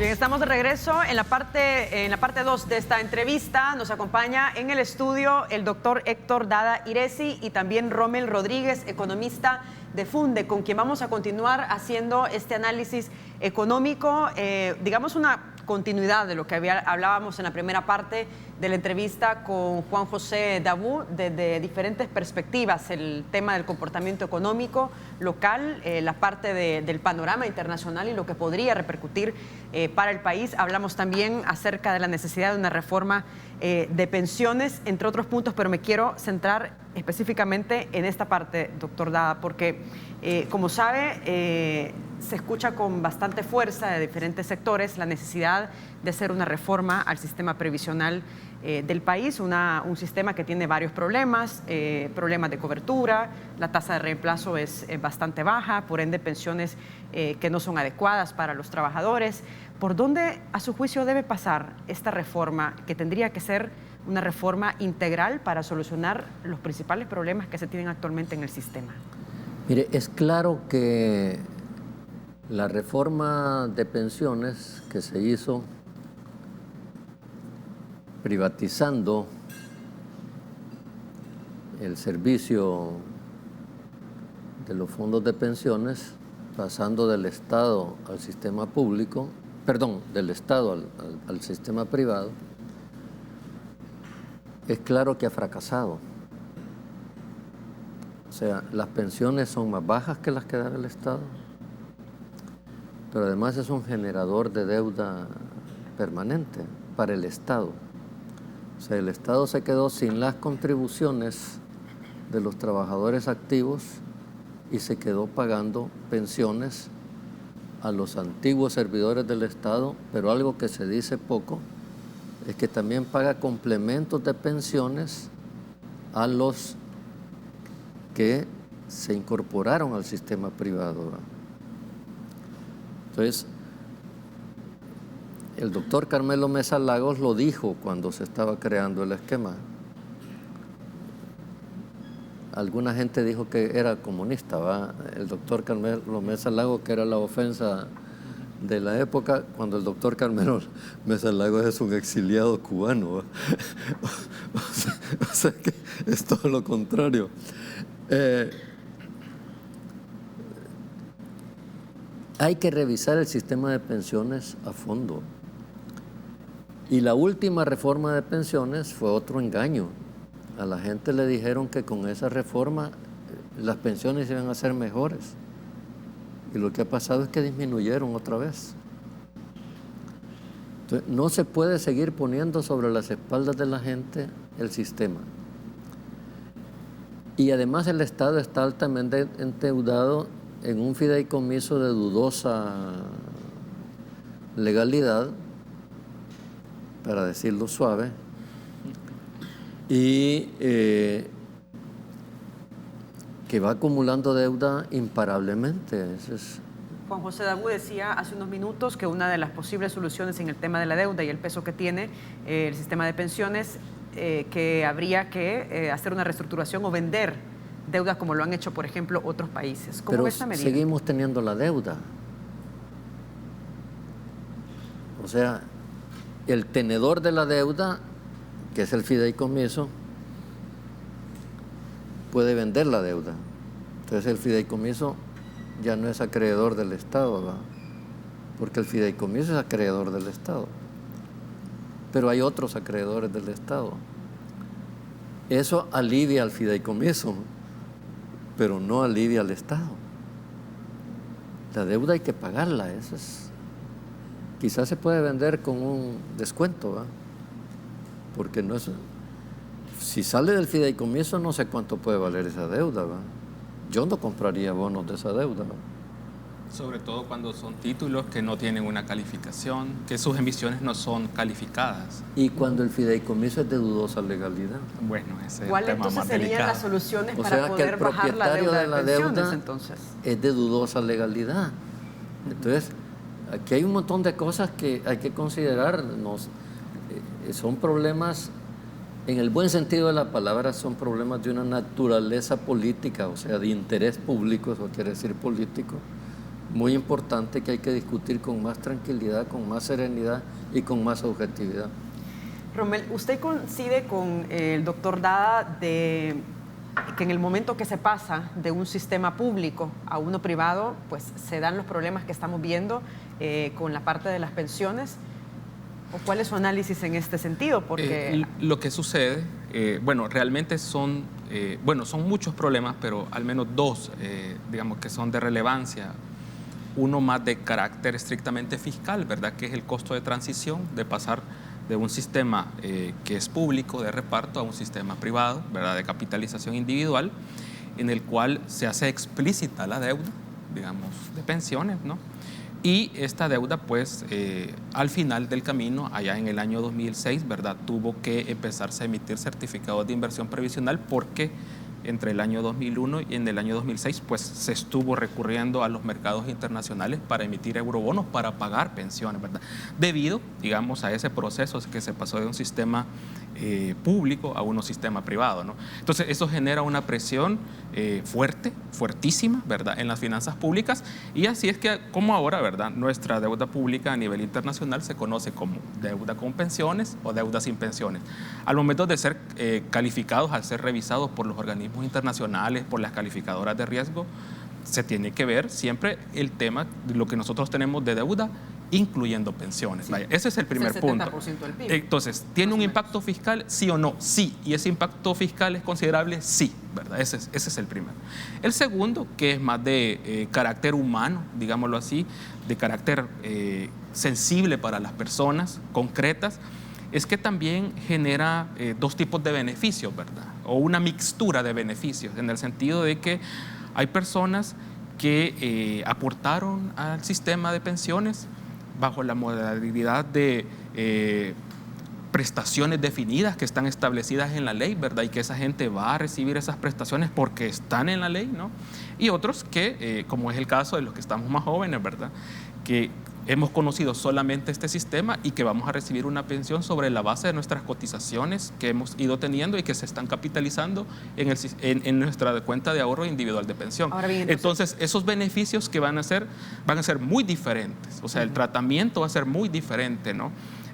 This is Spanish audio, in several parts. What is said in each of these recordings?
Bien, estamos de regreso en la parte 2 de esta entrevista. Nos acompaña en el estudio el doctor Héctor Dada Iresi y también Rommel Rodríguez, economista de Funde, con quien vamos a continuar haciendo este análisis económico, digamos una continuidad de lo que hablábamos en la primera parte de la entrevista con Juan José Dabú, desde diferentes perspectivas, el tema del comportamiento económico local, la parte del panorama internacional y lo que podría repercutir para el país. Hablamos también acerca de la necesidad de una reforma de pensiones, entre otros puntos, pero me quiero centrar específicamente en esta parte, doctor Dada, porque como sabe, se escucha con bastante fuerza de diferentes sectores la necesidad de hacer una reforma al sistema previsional del país, un sistema que tiene varios problemas, problemas de cobertura, la tasa de reemplazo es bastante baja, por ende pensiones que no son adecuadas para los trabajadores. ¿Por dónde, a su juicio, debe pasar esta reforma, que tendría que ser una reforma integral para solucionar los principales problemas que se tienen actualmente en el sistema? Mire, es claro que la reforma de pensiones que se hizo privatizando el servicio de los fondos de pensiones, pasando del Estado al sistema público, perdón, del Estado al sistema privado, es claro que ha fracasado. O sea, las pensiones son más bajas que las que da el Estado, pero además es un generador de deuda permanente para el Estado. O sea, el Estado se quedó sin las contribuciones de los trabajadores activos y se quedó pagando pensiones a los antiguos servidores del Estado, pero algo que se dice poco es que también paga complementos de pensiones a los que se incorporaron al sistema privado. Entonces, el doctor Carmelo Mesa Lagos lo dijo cuando se estaba creando el esquema. Alguna gente dijo que era comunista, ¿va? El doctor Carmelo Mesa Lagos, que era la ofensa de la época, cuando el doctor Carmelo Mesa Lagos es un exiliado cubano, ¿va? O sea que es todo lo contrario. Hay que revisar el sistema de pensiones a fondo. Y la última reforma de pensiones fue otro engaño. A la gente le dijeron que con esa reforma las pensiones iban a ser mejores. Y lo que ha pasado es que disminuyeron otra vez. Entonces, no se puede seguir poniendo sobre las espaldas de la gente el sistema. Y además el Estado está altamente endeudado en un fideicomiso de dudosa legalidad, para decirlo suave, y que va acumulando deuda imparablemente. Juan José Dabú decía hace unos minutos que una de las posibles soluciones en el tema de la deuda y el peso que tiene el sistema de pensiones, que habría que hacer una reestructuración o vender deuda como lo han hecho, por ejemplo, otros países. ¿Cómo ve esta medida? Pero seguimos teniendo la deuda. O sea, el tenedor de la deuda, que es el fideicomiso, puede vender la deuda. Entonces el fideicomiso ya no es acreedor del Estado, ¿verdad? Porque el fideicomiso es acreedor del Estado. Pero hay otros acreedores del Estado. Eso alivia al fideicomiso, pero no alivia al Estado. La deuda hay que pagarla, eso es. Quizás se puede vender con un descuento, ¿verdad? Porque no es. Si sale del fideicomiso, no sé cuánto puede valer esa deuda, ¿verdad? Yo no compraría bonos de esa deuda, ¿verdad? Sobre todo cuando son títulos que no tienen una calificación, que sus emisiones no son calificadas. Y cuando el fideicomiso es de dudosa legalidad. Bueno, ese es el ¿Cuáles tema entonces más serían delicado. las soluciones O para sea, que poder el bajar la propietario deuda de la de pensiones, deuda entonces? es de dudosa legalidad. Entonces, aquí hay un montón de cosas que hay que considerar. Son problemas, en el buen sentido de la palabra, son problemas de una naturaleza política, o sea, de interés público, eso quiere decir político, muy importante que hay que discutir con más tranquilidad, con más serenidad y con más objetividad. Rommel, ¿usted coincide con el doctor Dada de que en el momento que se pasa de un sistema público a uno privado, pues se dan los problemas que estamos viendo con la parte de las pensiones? ¿O cuál es su análisis en este sentido? Porque lo que sucede, realmente son muchos problemas, pero al menos dos, digamos, que son de relevancia. Uno más de carácter estrictamente fiscal, ¿verdad? Que es el costo de transición de pasar de un sistema que es público de reparto a un sistema privado, ¿verdad? De capitalización individual, en el cual se hace explícita la deuda, digamos, de pensiones, ¿no? Y esta deuda, pues, al final del camino, allá en el año 2006, ¿verdad?, tuvo que empezarse a emitir certificados de inversión previsional porque entre el año 2001 y en el año 2006, pues, se estuvo recurriendo a los mercados internacionales para emitir eurobonos para pagar pensiones, ¿verdad? Debido, digamos, a ese proceso que se pasó de un sistema público a un sistema privado, ¿no? Entonces, eso genera una presión fuertísima, ¿verdad?, en las finanzas públicas, y así es que, como ahora, ¿verdad?, nuestra deuda pública a nivel internacional se conoce como deuda con pensiones o deuda sin pensiones. Al momento de ser calificados, al ser revisados por los organismos internacionales, por las calificadoras de riesgo, se tiene que ver siempre el tema de lo que nosotros tenemos de deuda, incluyendo pensiones. Sí. Vaya, ese es el primer punto. Del PIB. Entonces, ¿tiene un impacto fiscal? Sí o no. Sí. ¿Y ese impacto fiscal es considerable? Sí, ¿verdad? Ese es el primero. El segundo, que es más de carácter humano, digámoslo así, de carácter sensible para las personas concretas, es que también genera dos tipos de beneficios, ¿verdad? O una mixtura de beneficios, en el sentido de que hay personas que aportaron al sistema de pensiones bajo la modalidad de prestaciones definidas que están establecidas en la ley, ¿verdad? Y que esa gente va a recibir esas prestaciones porque están en la ley, ¿no? Y otros que, como es el caso de los que estamos más jóvenes, ¿verdad?, que hemos conocido solamente este sistema y que vamos a recibir una pensión sobre la base de nuestras cotizaciones que hemos ido teniendo y que se están capitalizando en nuestra cuenta de ahorro individual de pensión. Ahora bien, entonces, esos beneficios que van a ser muy diferentes. O sea, el tratamiento va a ser muy diferente, ¿no?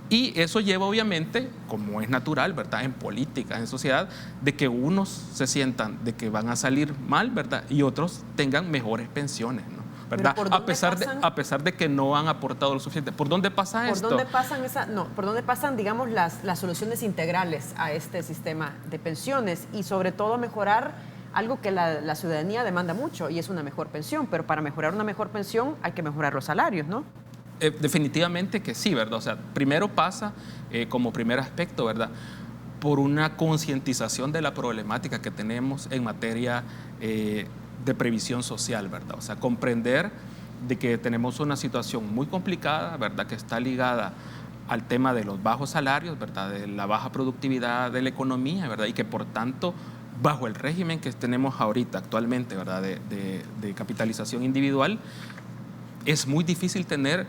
Y eso lleva, obviamente, como es natural, ¿verdad?, en política, en sociedad, de que unos se sientan de que van a salir mal, ¿verdad?, y otros tengan mejores pensiones, ¿no?, ¿verdad? A pesar de que no han aportado lo suficiente. ¿Por dónde pasa esto? ¿Por dónde pasan, digamos, las soluciones integrales a este sistema de pensiones? Y sobre todo mejorar algo que la ciudadanía demanda mucho, y es una mejor pensión. Pero para mejorar una mejor pensión hay que mejorar los salarios, ¿no? Definitivamente que sí, ¿verdad? O sea, primero pasa, como primer aspecto, ¿verdad?, por una concientización de la problemática que tenemos en materia de previsión social, ¿verdad? O sea, comprender de que tenemos una situación muy complicada, ¿verdad?, que está ligada al tema de los bajos salarios, ¿verdad?, de la baja productividad de la economía, ¿verdad?, y que por tanto, bajo el régimen que tenemos ahorita actualmente, ¿verdad?, de capitalización individual, es muy difícil tener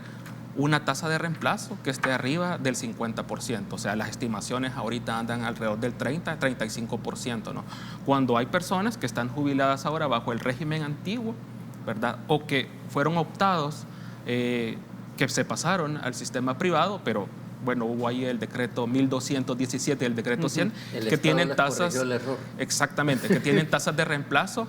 una tasa de reemplazo que esté arriba del 50%. O sea, las estimaciones ahorita andan alrededor del 30-35%, ¿no? Cuando hay personas que están jubiladas ahora bajo el régimen antiguo, ¿verdad?, o que fueron optados, que se pasaron al sistema privado, pero bueno, hubo ahí el decreto 1217 y el decreto 100, que tienen tasas, exactamente, que tienen tasas de reemplazo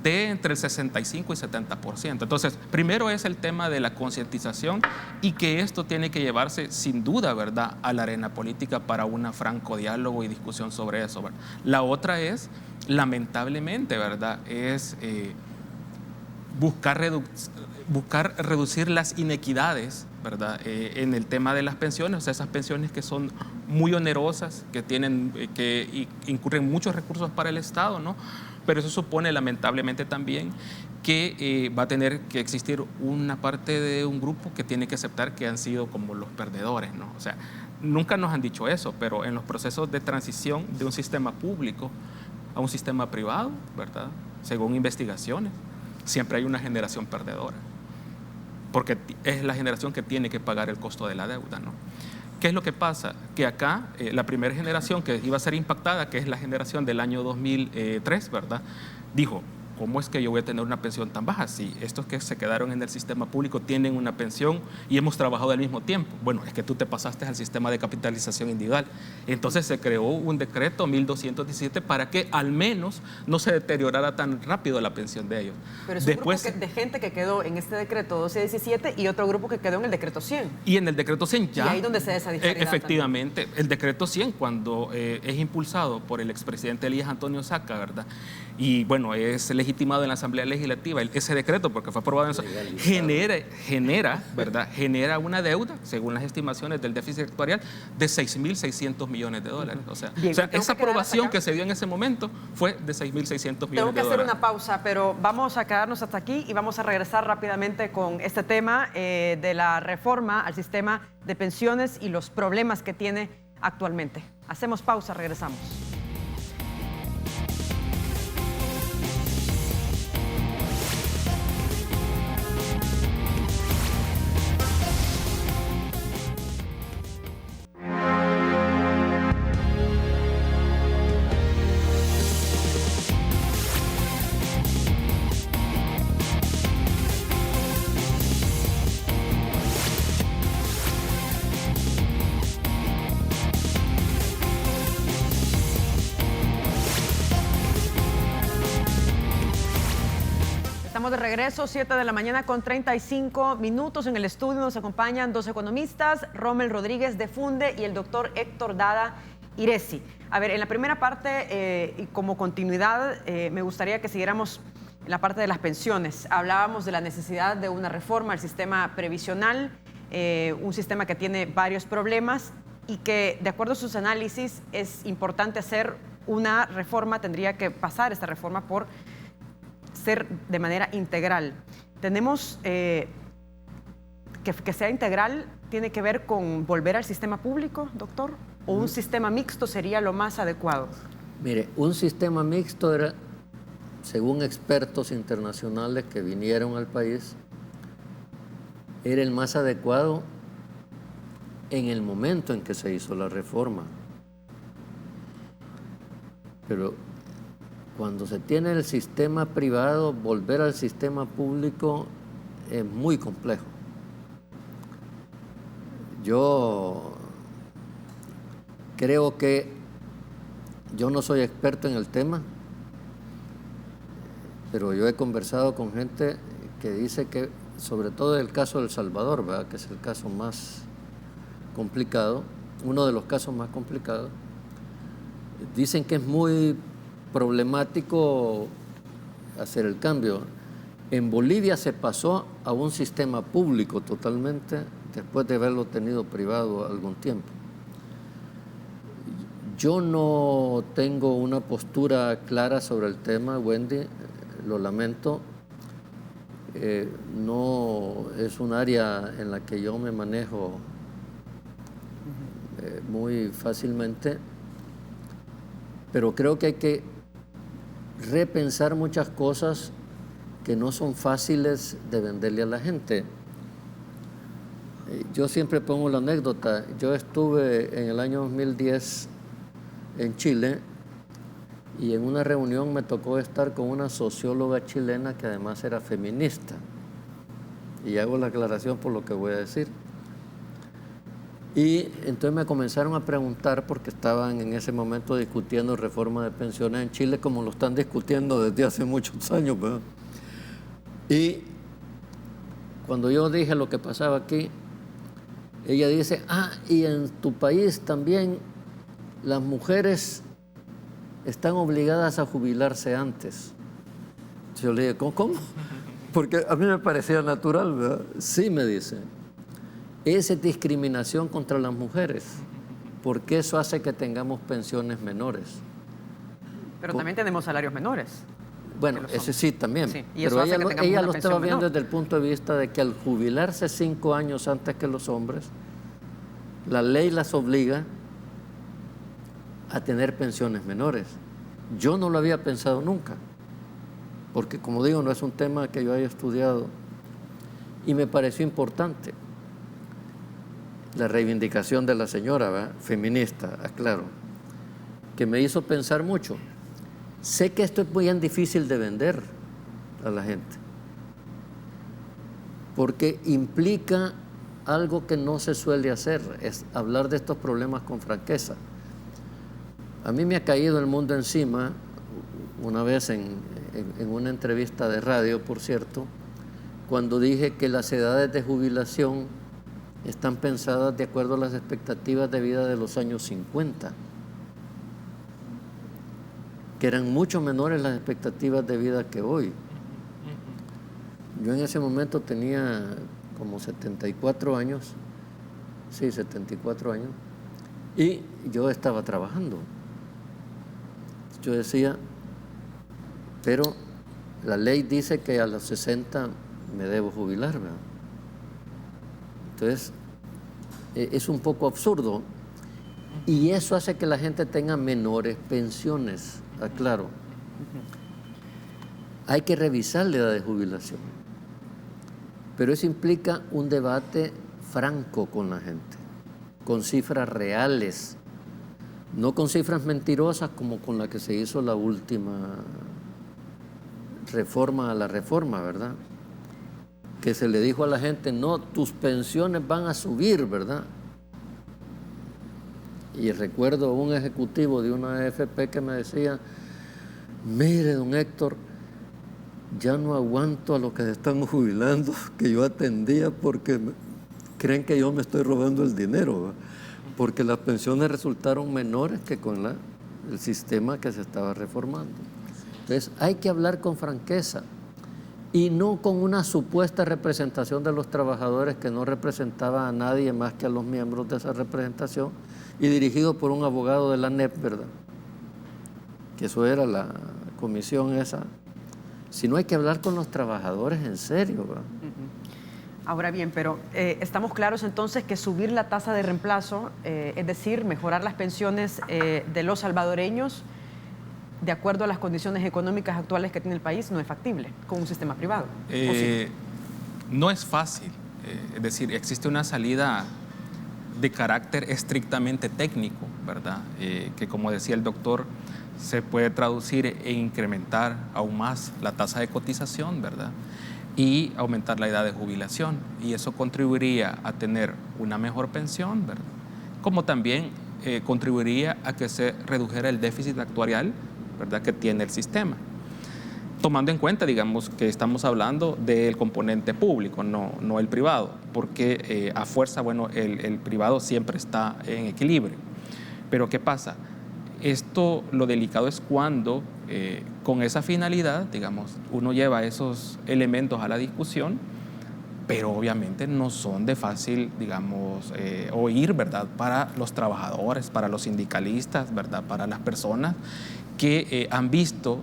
de entre el 65 y 70%. Entonces, primero es el tema de la concientización y que esto tiene que llevarse sin duda, ¿verdad?, a la arena política para un franco diálogo y discusión sobre eso, ¿verdad? La otra es, lamentablemente, ¿verdad?, es buscar reducir las inequidades, ¿verdad?, en el tema de las pensiones, o sea, esas pensiones que son muy onerosas, que incurren muchos recursos para el Estado, ¿no? Pero eso supone lamentablemente también que va a tener que existir una parte de un grupo que tiene que aceptar que han sido como los perdedores, ¿no? O sea, nunca nos han dicho eso, pero en los procesos de transición de un sistema público a un sistema privado, ¿verdad?, según investigaciones, siempre hay una generación perdedora, porque es la generación que tiene que pagar el costo de la deuda, ¿no? ¿Qué es lo que pasa? Que acá la primera generación que iba a ser impactada, que es la generación del año 2003, ¿verdad?, dijo, ¿cómo es que yo voy a tener una pensión tan baja? Si estos que se quedaron en el sistema público tienen una pensión y hemos trabajado al mismo tiempo. Bueno, es que tú te pasaste al sistema de capitalización individual. Entonces se creó un decreto 1217 para que al menos no se deteriorara tan rápido la pensión de ellos. Pero es un grupo de gente que quedó en este decreto 1217 y otro grupo que quedó en el decreto 100. Y en el decreto 100 ya... Y ahí donde se da esa disparidad. Efectivamente, también. El decreto 100, cuando es impulsado por el expresidente Elías Antonio Saca, ¿verdad? Y bueno, es legitimado en la Asamblea Legislativa, ese decreto, porque fue aprobado en genera una deuda, según las estimaciones del déficit actuarial, de 6.600 millones de dólares. O sea, esa aprobación que se dio en ese momento fue de 6.600 millones de dólares. Tengo que hacer una pausa, pero vamos a quedarnos hasta aquí y vamos a regresar rápidamente con este tema de la reforma al sistema de pensiones y los problemas que tiene actualmente. Hacemos pausa, regresamos. Estamos de regreso, 7 de la mañana con 35 minutos. En el estudio nos acompañan dos economistas, Rommel Rodríguez de Funde y el doctor Héctor Dada Iresi. A ver, en la primera parte, y como continuidad, me gustaría que siguiéramos en la parte de las pensiones. Hablábamos de la necesidad de una reforma al sistema previsional, un sistema que tiene varios problemas y que, de acuerdo a sus análisis, es importante hacer una reforma, tendría que pasar esta reforma por ser de manera integral. Tenemos que sea integral, ¿tiene que ver con volver al sistema público, doctor? ¿O un sistema mixto sería lo más adecuado? Mire, un sistema mixto era, según expertos internacionales que vinieron al país, era el más adecuado en el momento en que se hizo la reforma. Pero cuando se tiene el sistema privado, volver al sistema público es muy complejo. Yo creo que yo no soy experto en el tema, pero yo he conversado con gente que dice que, sobre todo el caso de El Salvador, ¿verdad?, que es el caso más complicado, uno de los casos más complicados, dicen que es muy problemático hacer el cambio. En Bolivia se pasó a un sistema público totalmente después de haberlo tenido privado algún tiempo. Yo no tengo una postura clara sobre el tema, Wendy, lo lamento. No es un área en la que yo me manejo muy fácilmente, pero creo que hay que repensar muchas cosas que no son fáciles de venderle a la gente. Yo siempre pongo la anécdota. Yo estuve en el año 2010 en Chile y en una reunión me tocó estar con una socióloga chilena que además era feminista. Y hago la aclaración por lo que voy a decir. Y entonces me comenzaron a preguntar, porque estaban en ese momento discutiendo reforma de pensiones en Chile, como lo están discutiendo desde hace muchos años, ¿verdad? Y cuando yo dije lo que pasaba aquí, ella dice, y en tu país también las mujeres están obligadas a jubilarse antes. Yo le dije, ¿cómo? Porque a mí me parecía natural, ¿verdad? Sí, me dice. Esa es discriminación contra las mujeres, porque eso hace que tengamos pensiones menores. Pero también tenemos salarios menores. Bueno, ese sí también, sí, y pero ella lo estaba viendo menor desde el punto de vista de que al jubilarse 5 años antes que los hombres, la ley las obliga a tener pensiones menores. Yo no lo había pensado nunca, porque como digo, no es un tema que yo haya estudiado, y me pareció importante la reivindicación de la señora, ¿verdad?, feminista, aclaro, que me hizo pensar mucho. Sé que esto es muy difícil de vender, a la gente, porque implica algo que no se suele hacer, es hablar de estos problemas con franqueza. A mí me ha caído el mundo encima una vez en una entrevista de radio, por cierto, cuando dije que las edades de jubilación están pensadas de acuerdo a las expectativas de vida de los años 50, que eran mucho menores las expectativas de vida que hoy. Yo en ese momento tenía como 74 años, sí, 74 años, y yo estaba trabajando. Yo decía, pero la ley dice que a los 60 me debo jubilar, ¿verdad? Entonces, es un poco absurdo, y eso hace que la gente tenga menores pensiones, aclaro. Hay que revisar la edad de jubilación, pero eso implica un debate franco con la gente, con cifras reales, no con cifras mentirosas como con la que se hizo la última reforma a la reforma, ¿verdad? Que se le dijo a la gente, no, tus pensiones van a subir, ¿verdad? Y recuerdo un ejecutivo de una AFP que me decía, mire, don Héctor, ya no aguanto a los que se están jubilando, que yo atendía porque creen que yo me estoy robando el dinero, ¿verdad? Porque las pensiones resultaron menores que con el sistema que se estaba reformando. Entonces hay que hablar con franqueza y no con una supuesta representación de los trabajadores que no representaba a nadie más que a los miembros de esa representación y dirigido por un abogado de la ANEP, ¿verdad? Que eso era la comisión esa. Sino hay que hablar con los trabajadores en serio, ¿verdad? Ahora bien, pero estamos claros entonces que subir la tasa de reemplazo, es decir, mejorar las pensiones de los salvadoreños de acuerdo a las condiciones económicas actuales que tiene el país, no es factible con un sistema privado. Sí? No es fácil, es decir, existe una salida de carácter estrictamente técnico, ¿verdad? Que como decía el doctor, se puede traducir en incrementar aún más la tasa de cotización, ¿verdad? Y aumentar la edad de jubilación, y eso contribuiría a tener una mejor pensión, ¿verdad? Como también contribuiría a que se redujera el déficit actuarial, ¿verdad?, que tiene el sistema, tomando en cuenta, digamos, que estamos hablando del componente público, no el privado, porque a fuerza, bueno, el privado siempre está en equilibrio. Pero ¿qué pasa? Esto, lo delicado es cuando con esa finalidad, digamos, uno lleva esos elementos a la discusión, pero obviamente no son de fácil, digamos, oír, ¿verdad?, para los trabajadores, para los sindicalistas, ¿verdad?, para las personas que han visto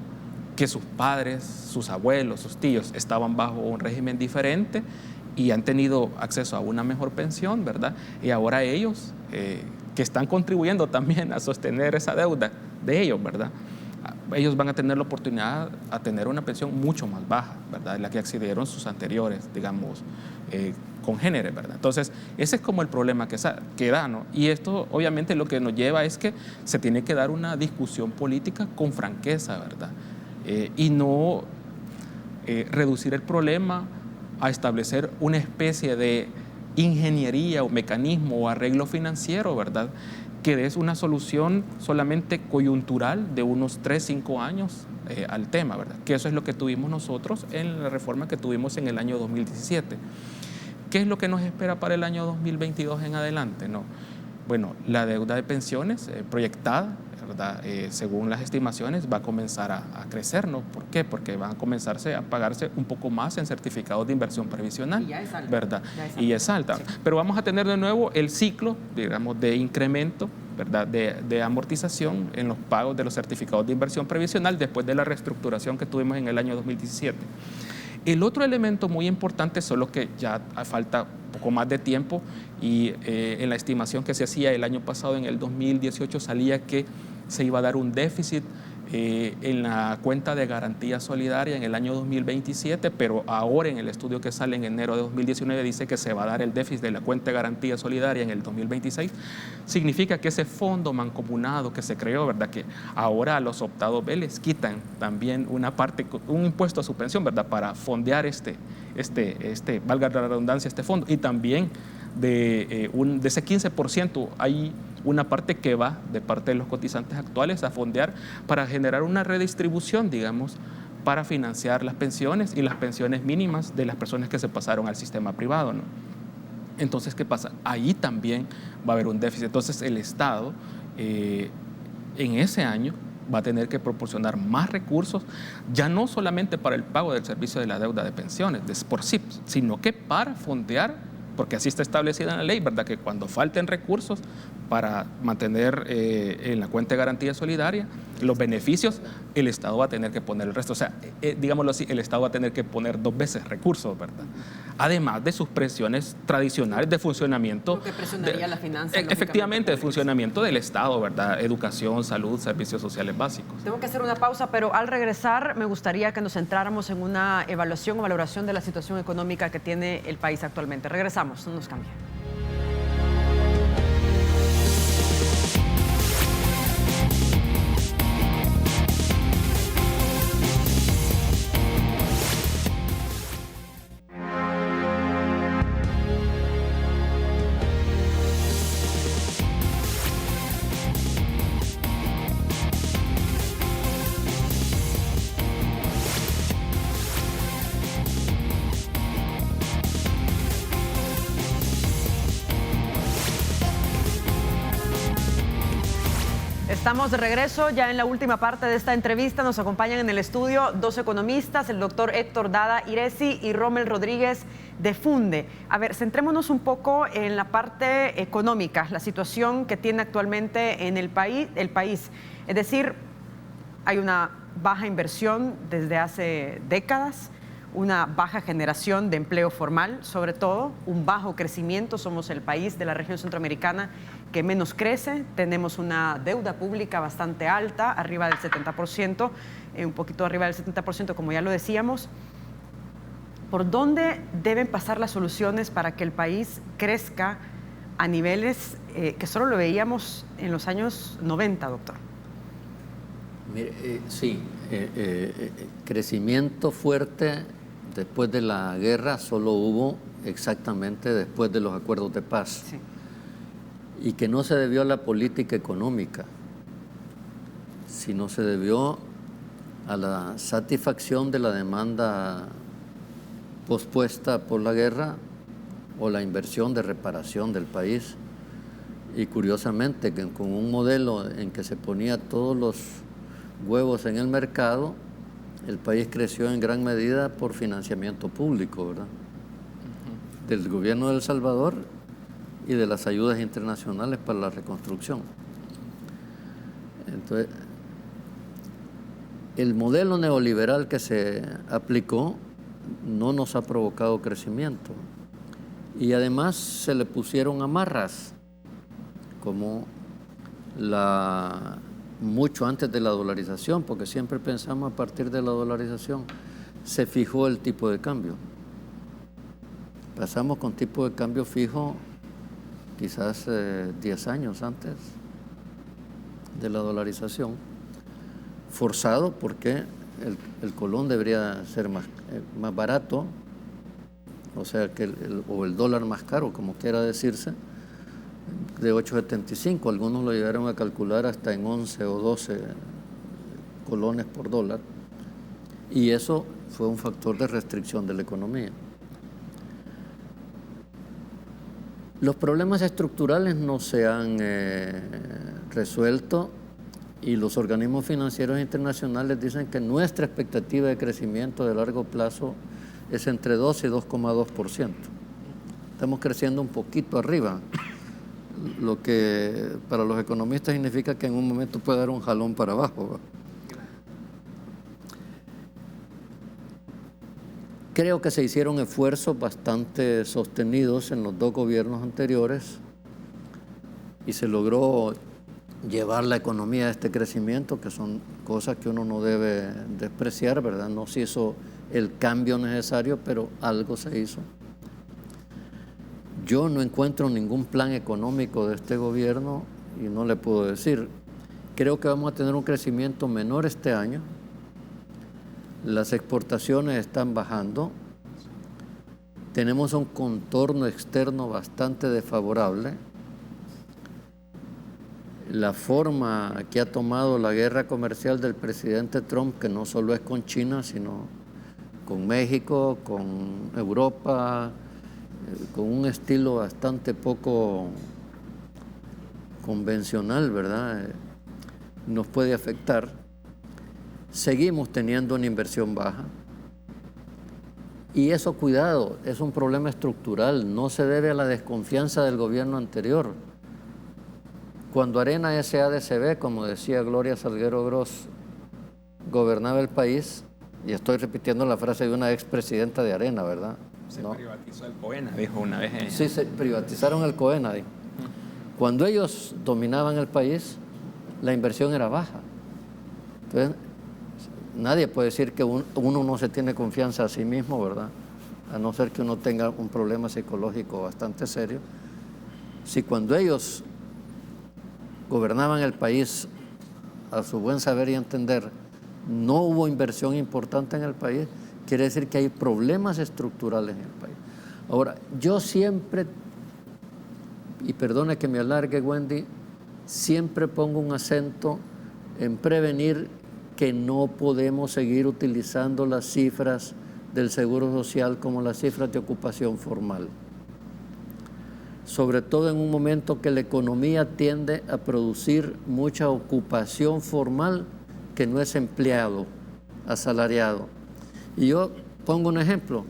que sus padres, sus abuelos, sus tíos estaban bajo un régimen diferente y han tenido acceso a una mejor pensión, ¿verdad? Y ahora ellos, que están contribuyendo también a sostener esa deuda de ellos, ¿verdad?, ellos van a tener la oportunidad a tener una pensión mucho más baja, ¿verdad?, de la que accedieron sus anteriores, digamos, congéneres, ¿verdad? Entonces, ese es como el problema que da, ¿no? Y esto, obviamente, lo que nos lleva es que se tiene que dar una discusión política con franqueza, ¿verdad? Y no reducir el problema a establecer una especie de ingeniería o mecanismo o arreglo financiero, ¿verdad?, que es una solución solamente coyuntural de unos 3, 5 años al tema, ¿verdad? Que eso es lo que tuvimos nosotros en la reforma que tuvimos en el año 2017. ¿Qué es lo que nos espera para el año 2022 en adelante? No. Bueno, la deuda de pensiones proyectada, ¿verdad?, según las estimaciones, va a comenzar a crecer, ¿no? ¿Por qué? Porque van a comenzarse a pagarse un poco más en certificados de inversión previsional, y ya es alta, ¿verdad? Ya es alta. Y es alta. Sí. Pero vamos a tener de nuevo el ciclo, digamos, de incremento, ¿verdad?, de amortización en los pagos de los certificados de inversión previsional después de la reestructuración que tuvimos en el año 2017. El otro elemento muy importante, solo que ya falta un poco más de tiempo, y en la estimación que se hacía el año pasado, en el 2018, salía que se iba a dar un déficit en la cuenta de garantía solidaria en el año 2027, pero ahora en el estudio que sale en enero de 2019 dice que se va a dar el déficit de la cuenta de garantía solidaria en el 2026. Significa que ese fondo mancomunado que se creó, ¿verdad? Que ahora a los optados B les quitan también una parte, un impuesto a su pensión, ¿verdad? Para fondear valga la redundancia, este fondo. Y también de ese 15% hay una parte que va de parte de los cotizantes actuales a fondear para generar una redistribución, digamos, para financiar las pensiones y las pensiones mínimas de las personas que se pasaron al sistema privado, ¿no? Entonces, ¿qué pasa? Ahí también va a haber un déficit. Entonces, el Estado en ese año va a tener que proporcionar más recursos, ya no solamente para el pago del servicio de la deuda de pensiones, por SIP, sino que para fondear, porque así está establecida en la ley, ¿verdad? Que cuando falten recursos para mantener en la cuenta de garantía solidaria los beneficios, el Estado va a tener que poner el resto. O sea, digámoslo así, el Estado va a tener que poner 2 veces recursos, ¿verdad? Además de sus presiones tradicionales de funcionamiento. Lo que presionaría la finanza. Efectivamente, de funcionamiento del Estado, ¿verdad? Educación, salud, servicios sociales básicos. Tengo que hacer una pausa, pero al regresar me gustaría que nos centráramos en una evaluación o valoración de la situación económica que tiene el país actualmente. Regresamos, no nos cambia. Estamos de regreso ya en la última parte de esta entrevista. Nos acompañan en el estudio 2 economistas, el doctor Héctor Dada Iresi y Rommel Rodríguez de Funde. A ver, centrémonos un poco en la parte económica, la situación que tiene actualmente en el país. Es decir, hay una baja inversión desde hace décadas, una baja generación de empleo formal, sobre todo, un bajo crecimiento. Somos el país de la región centroamericana que menos crece, tenemos una deuda pública bastante alta, arriba del 70%, un poquito arriba del 70%, como ya lo decíamos. ¿Por dónde deben pasar las soluciones para que el país crezca a niveles que solo lo veíamos en los años 90, doctor? Mire, sí, crecimiento fuerte después de la guerra solo hubo exactamente después de los acuerdos de paz. Sí. Y que no se debió a la política económica, sino se debió a la satisfacción de la demanda pospuesta por la guerra o la inversión de reparación del país. Y curiosamente, que con un modelo en que se ponía todos los huevos en el mercado, el país creció en gran medida por financiamiento público, ¿verdad? Del gobierno de El Salvador y de las ayudas internacionales para la reconstrucción. Entonces, el modelo neoliberal que se aplicó no nos ha provocado crecimiento. Y además se le pusieron amarras, como mucho antes de la dolarización, porque siempre pensamos a partir de la dolarización, se fijó el tipo de cambio. Pasamos con tipo de cambio fijo quizás 10 años antes de la dolarización, forzado porque el colón debería ser más barato, o sea, que el dólar más caro, como quiera decirse, de 8.75, algunos lo llegaron a calcular hasta en 11 o 12 colones por dólar, y eso fue un factor de restricción de la economía. Los problemas estructurales no se han resuelto y los organismos financieros internacionales dicen que nuestra expectativa de crecimiento de largo plazo es entre 2 y 2,2%. Estamos creciendo un poquito arriba, lo que para los economistas significa que en un momento puede dar un jalón para abajo, ¿va? Creo que se hicieron esfuerzos bastante sostenidos en los 2 gobiernos anteriores y se logró llevar la economía a este crecimiento, que son cosas que uno no debe despreciar, ¿verdad? No se hizo el cambio necesario, pero algo se hizo. Yo no encuentro ningún plan económico de este gobierno y no le puedo decir. Creo que vamos a tener un crecimiento menor este año. Las exportaciones están bajando. Tenemos un contorno externo bastante desfavorable. La forma que ha tomado la guerra comercial del presidente Trump, que no solo es con China, sino con México, con Europa, con un estilo bastante poco convencional, ¿verdad? Nos puede afectar. Seguimos teniendo una inversión baja. Y eso, cuidado, es un problema estructural, no se debe a la desconfianza del gobierno anterior. Cuando Arena SADCB, como decía Gloria Salguero Gross, gobernaba el país, y estoy repitiendo la frase de una expresidenta de Arena, ¿verdad? Se privatizó el COENA, dijo una vez. Sí, se privatizaron el COENA. Cuando ellos dominaban el país, la inversión era baja. Entonces, nadie puede decir que uno no se tiene confianza a sí mismo, ¿verdad? A no ser que uno tenga un problema psicológico bastante serio. Si cuando ellos gobernaban el país a su buen saber y entender, no hubo inversión importante en el país, quiere decir que hay problemas estructurales en el país. Ahora, yo siempre, y perdone que me alargue, Wendy, siempre pongo un acento en prevenir que no podemos seguir utilizando las cifras del Seguro Social como las cifras de ocupación formal. Sobre todo en un momento que la economía tiende a producir mucha ocupación formal que no es empleado, asalariado. Y yo pongo un ejemplo.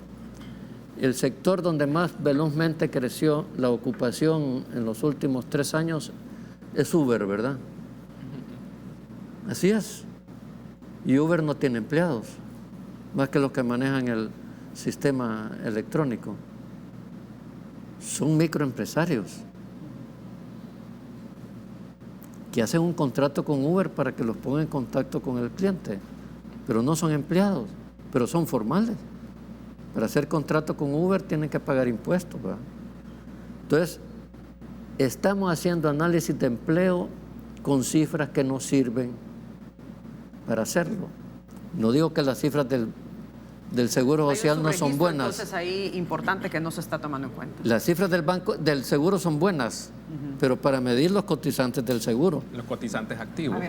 El sector donde más velozmente creció la ocupación en los últimos 3 años es Uber, ¿verdad? Así es. Y Uber no tiene empleados, más que los que manejan el sistema electrónico. Son microempresarios que hacen un contrato con Uber para que los ponga en contacto con el cliente, pero no son empleados, pero son formales. Para hacer contrato con Uber tienen que pagar impuestos, ¿verdad? Entonces, estamos haciendo análisis de empleo con cifras que no sirven para hacerlo. No digo que las cifras del Seguro Social no son buenas. Entonces ahí importante que no se está tomando en cuenta. Las cifras del Seguro son buenas, pero para medir los cotizantes del Seguro. Los cotizantes activos.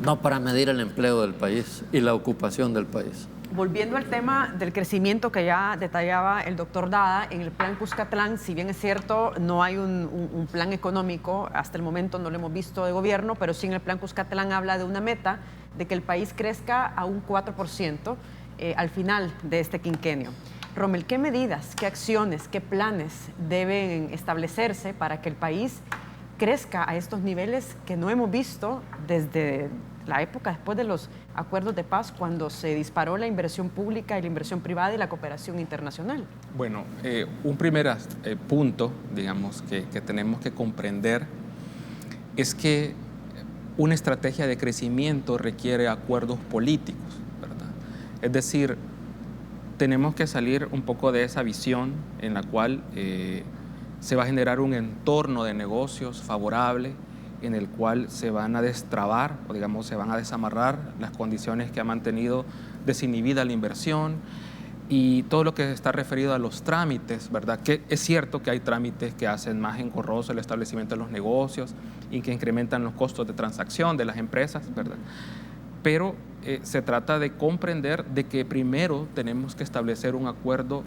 No para medir el empleo del país y la ocupación del país. Volviendo al tema del crecimiento que ya detallaba el doctor Dada, en el plan Cuscatlán, si bien es cierto, no hay un plan económico, hasta el momento no lo hemos visto de gobierno, pero sí en el plan Cuscatlán habla de una meta de que el país crezca a un 4% al final de este quinquenio. Rommel, ¿qué medidas, qué acciones, qué planes deben establecerse para que el país crezca a estos niveles que no hemos visto desde la época después de los acuerdos de paz, cuando se disparó la inversión pública y la inversión privada y la cooperación internacional? Bueno, un primer punto, digamos, que tenemos que comprender es que una estrategia de crecimiento requiere acuerdos políticos, ¿verdad? Es decir, tenemos que salir un poco de esa visión en la cual se va a generar un entorno de negocios favorable, en el cual se van a destrabar, o digamos, se van a desamarrar las condiciones que ha mantenido desinhibida la inversión y todo lo que está referido a los trámites, ¿verdad? Que es cierto que hay trámites que hacen más engorroso el establecimiento de los negocios y que incrementan los costos de transacción de las empresas, ¿verdad? Pero se trata de comprender de que primero tenemos que establecer un acuerdo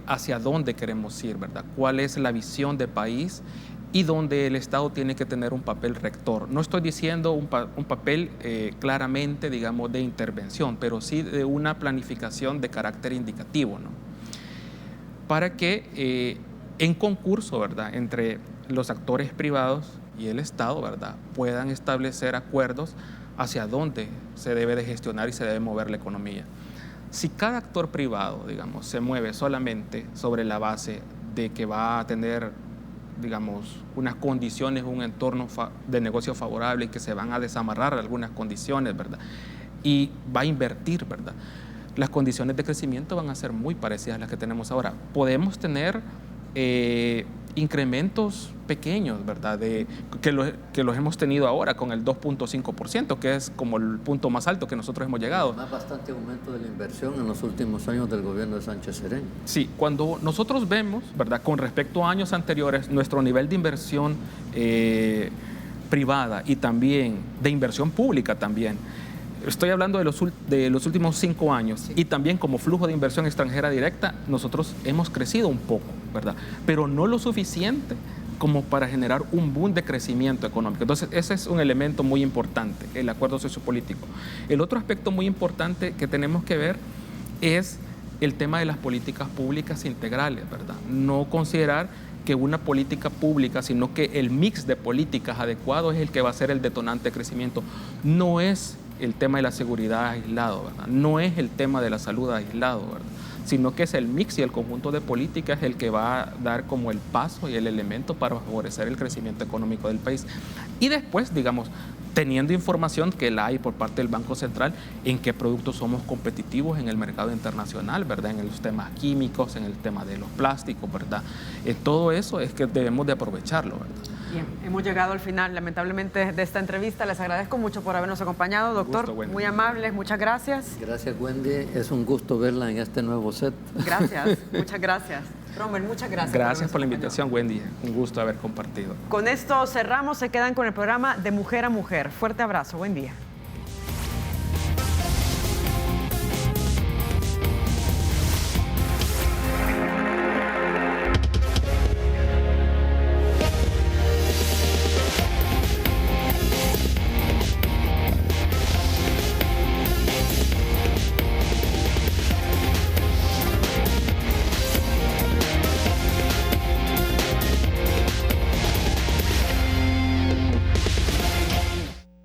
hacia dónde queremos ir, ¿verdad? ¿Cuál es la visión de país? Y donde el Estado tiene que tener un papel rector. No estoy diciendo un papel claramente, digamos, de intervención, pero sí de una planificación de carácter indicativo, ¿no? Para que en concurso, ¿verdad?, entre los actores privados y el Estado, ¿verdad?, puedan establecer acuerdos hacia dónde se debe de gestionar y se debe mover la economía. Si cada actor privado, digamos, se mueve solamente sobre la base de que va a tener digamos, unas condiciones, un entorno de negocio favorable, y que se van a desamarrar algunas condiciones, ¿verdad? Y va a invertir, ¿verdad? Las condiciones de crecimiento van a ser muy parecidas a las que tenemos ahora. Podemos tener incrementos pequeños, ¿verdad? Que los hemos tenido ahora con el 2.5%, que es como el punto más alto que nosotros hemos llegado. Además, bastante aumento de la inversión en los últimos años del gobierno de Sánchez Serén. Sí, cuando nosotros vemos, ¿verdad?, con respecto a años anteriores, nuestro nivel de inversión privada y también de inversión pública también, estoy hablando de los últimos 5 años, sí, y también como flujo de inversión extranjera directa, nosotros hemos crecido un poco, ¿verdad? Pero no lo suficiente como para generar un boom de crecimiento económico. Entonces, ese es un elemento muy importante, el acuerdo sociopolítico. El otro aspecto muy importante que tenemos que ver es el tema de las políticas públicas integrales, ¿verdad? No considerar que una política pública, sino que el mix de políticas adecuado es el que va a ser el detonante de crecimiento. No es el tema de la seguridad aislado, ¿verdad? No es el tema de la salud aislado, ¿verdad? Sino que es el mix y el conjunto de políticas el que va a dar como el paso y el elemento para favorecer el crecimiento económico del país. Y después, digamos, teniendo información que la hay por parte del Banco Central, en qué productos somos competitivos en el mercado internacional, ¿verdad? En los temas químicos, en el tema de los plásticos, ¿verdad? Todo eso es que debemos de aprovecharlo, ¿verdad? Bien, hemos llegado al final, lamentablemente, de esta entrevista. Les agradezco mucho por habernos acompañado, doctor. Gusto, muy amables, muchas gracias. Gracias, Wendy. Es un gusto verla en este nuevo set. Gracias, muchas gracias. Rommel, muchas gracias. Gracias por la invitación, Wendy. Un gusto haber compartido. Con esto cerramos, se quedan con el programa De Mujer a Mujer. Fuerte abrazo, buen día.